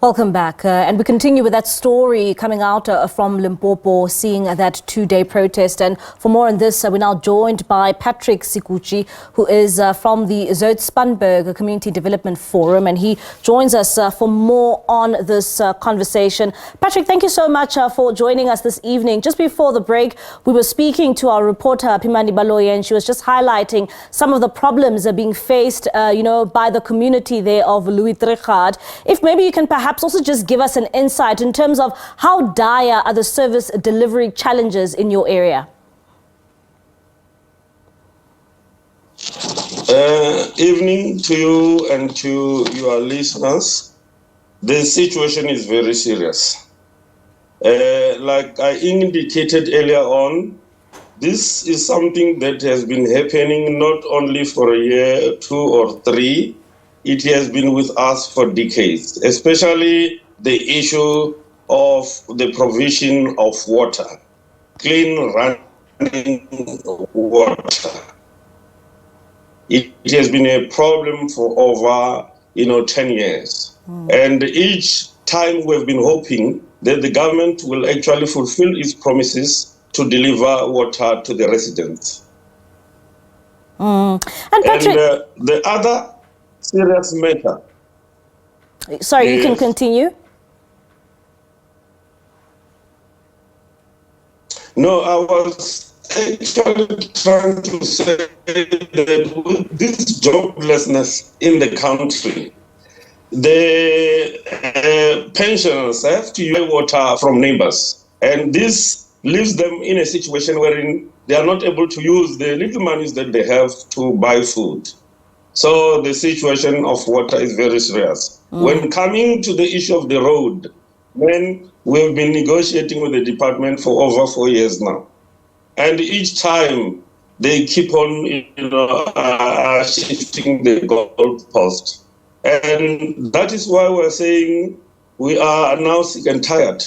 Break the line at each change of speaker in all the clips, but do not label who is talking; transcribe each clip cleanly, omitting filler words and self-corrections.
Welcome back. And we continue with that story coming out from Limpopo, seeing that two-day protest. And for more on this, we're now joined by Patrick Sikhutshi, who is from the Zoutpansberg Community Development Forum. And he joins us for more on this conversation. Patrick, thank you so much for joining us this evening. Just before the break, we were speaking to our reporter, Phimani Baloyi, and she was just highlighting some of the problems being faced, by the community there of Louis Trichardt. If maybe you can perhaps also just give us an insight in terms of how dire are the service delivery challenges in your area?
Evening to you and to your listeners. The situation is very serious. Like I indicated earlier on, this is something that has been happening not only for a year, 2 or 3. It has been with us for decades, especially the issue of the provision of water, clean running water. It has been a problem for over 10 years. And each time we've been hoping that the government will actually fulfill its promises to deliver water to the residents.
And Patrick,
the other serious matter.
Sorry, you can continue.
No, I was actually trying to say that with this joblessness in the country, the pensioners have to use water from neighbors. And this leaves them in a situation wherein they are not able to use the little monies that they have to buy food. So the situation of water is very serious. When coming to the issue of the road, when we've been negotiating with the department for over 4 years now, and each time they keep on, shifting the goalpost, and that is why we're saying we are now sick and tired,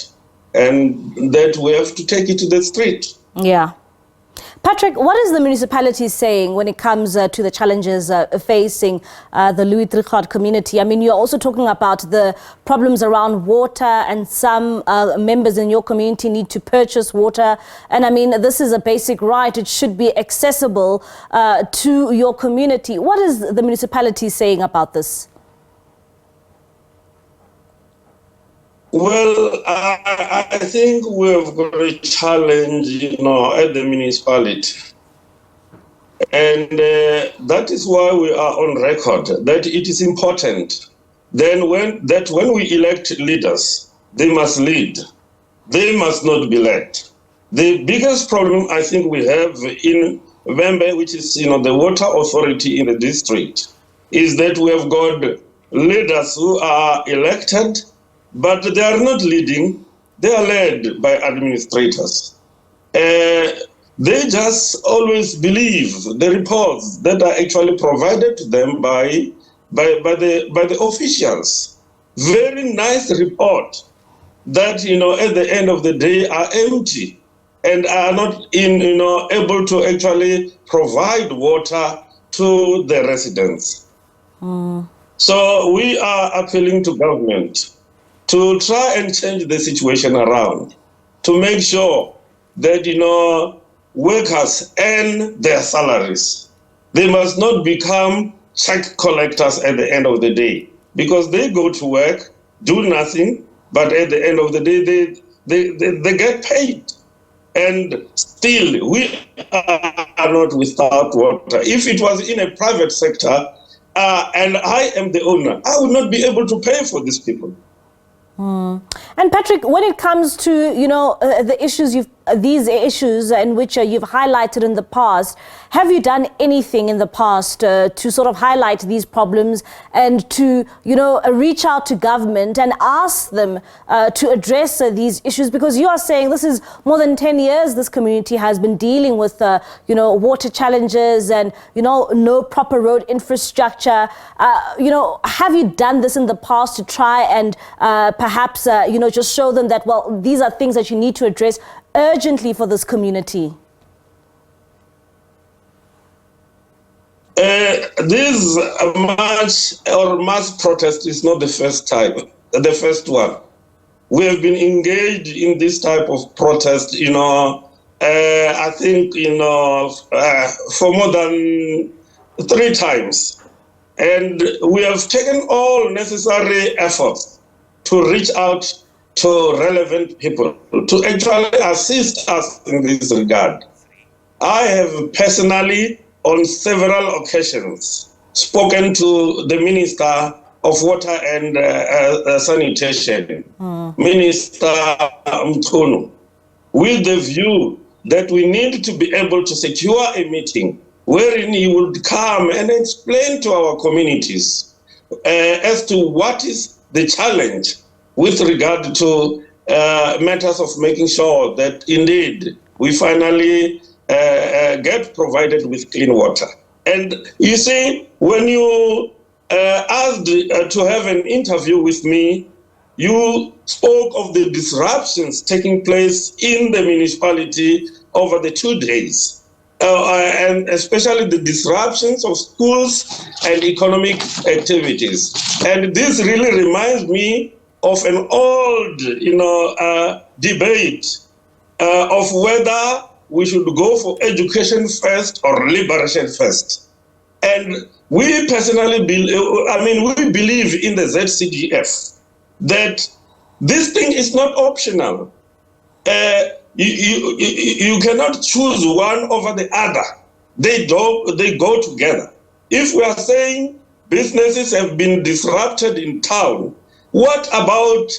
and that we have to take it to the street.
Yeah. Patrick, what is the municipality saying when it comes to the challenges facing the Louis Trichardt community? I mean, you're also talking about the problems around water, and some members in your community need to purchase water. And I mean, this is a basic right. It should be accessible to your community. What is the municipality saying about this?
Well, I think we've got a challenge, at the municipality. And that is why we are on record, that it is important then when we elect leaders, they must lead. They must not be led. The biggest problem I think we have in Vembe, which is, the water authority in the district, is that we have got leaders who are elected, but they are not leading, they are led by administrators. They just always believe the reports that are actually provided to them by the officials. Very nice report that, at the end of the day are empty and are not able to actually provide water to the residents. So we are appealing to government to try and change the situation around, to make sure that, workers earn their salaries. They must not become check collectors at the end of the day, because they go to work, do nothing, but at the end of the day, they get paid. And still, we are not without water. If it was in a private sector, and I am the owner, I would not be able to pay for these people.
And Patrick, when it comes to, the issues these issues in which you've highlighted in the past, have you done anything in the past to sort of highlight these problems and to, reach out to government and ask them to address these issues? Because you are saying this is more than 10 years this community has been dealing with, water challenges and, no proper road infrastructure. Have you done this in the past to try and perhaps, just show them that, well, these are things that you need to address urgently for this community?
This mass protest is not the first time. the first one. We have been engaged in this type of protest, I think, for more than 3 times. And we have taken all necessary efforts to reach out to relevant people to actually assist us in this regard. I have personally, on several occasions, spoken to the Minister of Water and Sanitation, Minister Mkhunu, with the view that we need to be able to secure a meeting wherein he would come and explain to our communities as to what is the challenge with regard to matters of making sure that indeed we finally get provided with clean water. And you see, when you asked to have an interview with me, you spoke of the disruptions taking place in the municipality over the 2 days, and especially the disruptions of schools and economic activities. And this really reminds me of an old, debate of whether we should go for education first or liberation first. And we personally we believe in the ZCGF that this thing is not optional. You cannot choose one over the other. They go together. If we are saying businesses have been disrupted in town, what about,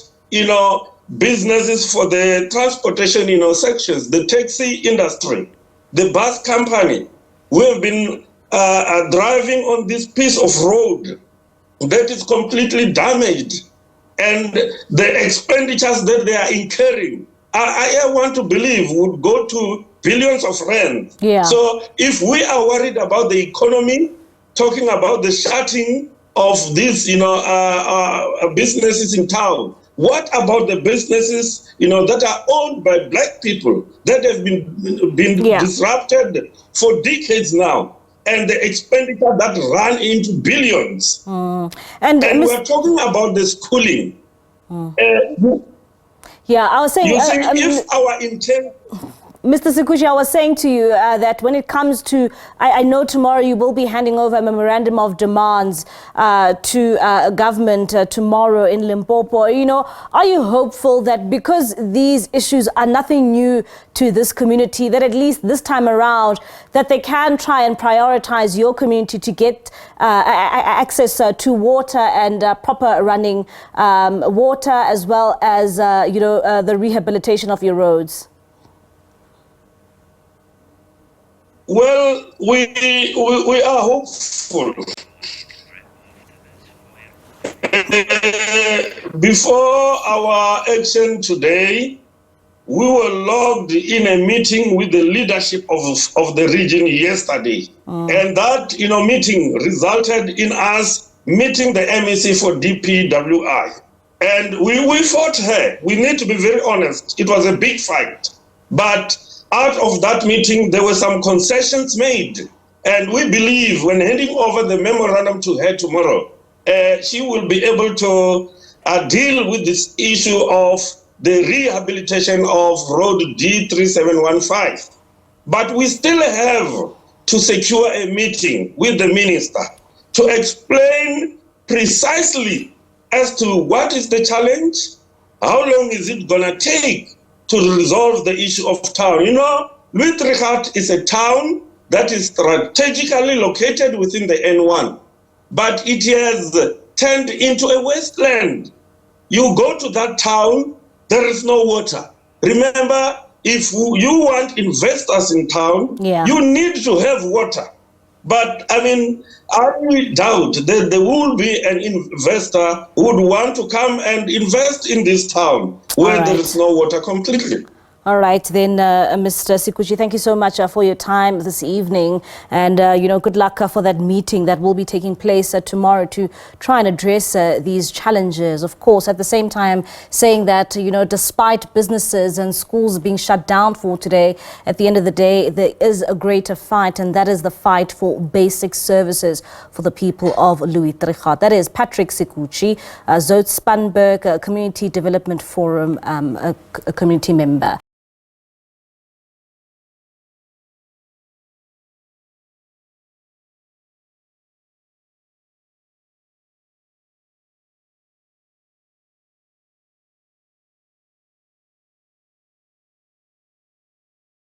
businesses for the transportation, sections, the taxi industry, the bus company? We have been driving on this piece of road that is completely damaged, and the expenditures that they are incurring, I want to believe, would go to billions of rands.
Yeah.
So if we are worried about the economy, talking about the shutting of these, businesses in town, what about the businesses, that are owned by black people that have been disrupted for decades now, and the expenditure that run into billions? And we're talking about the schooling.
I was saying,
you see, if our intent...
Mr. Sikhutshi, I was saying to you that when it comes to, I know tomorrow you will be handing over a memorandum of demands to government tomorrow in Limpopo. Are you hopeful that because these issues are nothing new to this community, that at least this time around, that they can try and prioritize your community to get access to water and proper running water, as well as, the rehabilitation of your roads?
Well, we are hopeful. Before our action today, we were logged in a meeting with the leadership of the region yesterday. And that meeting resulted in us meeting the MEC for DPWI. And we fought her. We need to be very honest. It was a big fight. But out of that meeting, there were some concessions made. And we believe when handing over the memorandum to her tomorrow, she will be able to deal with this issue of the rehabilitation of Road D3715. But we still have to secure a meeting with the minister to explain precisely as to what is the challenge, how long is it going to take to resolve the issue of town. Louis Trichardt is a town that is strategically located within the N1, but it has turned into a wasteland. You go to that town, there is no water. Remember, if you want investors in town, you need to have water. But I doubt that there will be an investor who would want to come and invest in this town where there is no water completely.
All right, then, Mr. Sikhutshi, thank you so much for your time this evening. And, good luck for that meeting that will be taking place tomorrow to try and address these challenges. Of course, at the same time, saying that, despite businesses and schools being shut down for today, at the end of the day, there is a greater fight, and that is the fight for basic services for the people of Louis Trichardt. That is Patrick Sikhutshi, Zout Spanberg, Community Development Forum, a community member.